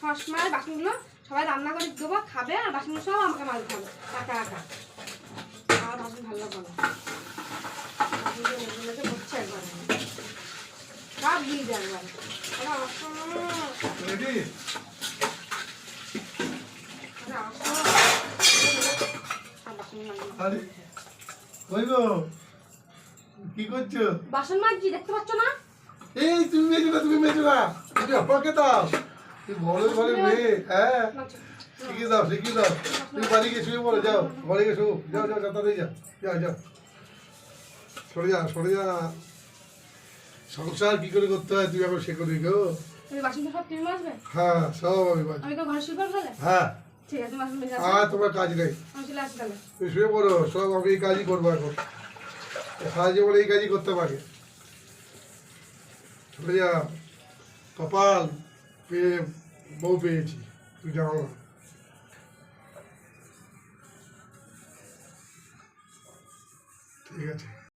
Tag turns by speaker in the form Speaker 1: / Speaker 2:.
Speaker 1: সবসময় বাসনগুলো সবাই রান্না করে দেবো, খাবে, আর বাসনগুলো সব আমাকে মাজতে হবে একা একা। আমার বাসন ভালো লাগবে না, বাসনগুলো হচ্ছে একবার সব দিয়ে দেয় একবার।
Speaker 2: কি করছো?
Speaker 1: বাসন মাজছি, দেখতে পাচ্ছ না?
Speaker 2: এই তুমি মেজো না, তুমি মেজো না, তুমি আমাকে দাও। তুই বড় ঘরে মেয়ে, হ্যাঁ শিখিয়ে দাও, শিখিয়ে দাও। তুমি বাড়ি গিয়ে শুয়ে পড়ো, যাও ঘরে গিয়ে শুও, যাও যাও যাও তাড়াতাড়ি যাও, যাও যাও, সরে যা সরে যা। সংসার কি করে করতে হয় তুই এখন শেখো নি গো।
Speaker 1: তুমি বাসনটা সব তুমি মাজবে?
Speaker 2: হ্যাঁ সব আমি মাঝি।
Speaker 1: আমি তো ঘরে শুয়ে পড়বো তাহলে?
Speaker 2: হ্যাঁ
Speaker 1: ঠিক আছে, বাসন মেজে
Speaker 2: আর তোমার কাজ নেই,
Speaker 1: আমি চলে আসি তাহলে।
Speaker 2: তুমি শুয়ে পড়ো, সব আমি এই কাজই করবো এখন, সারা জীবনে এই কাজই করতে পারি। চলে যা, কপাল পেয়ে বউ পেয়েছি, তুই জানো না। ঠিক আছে।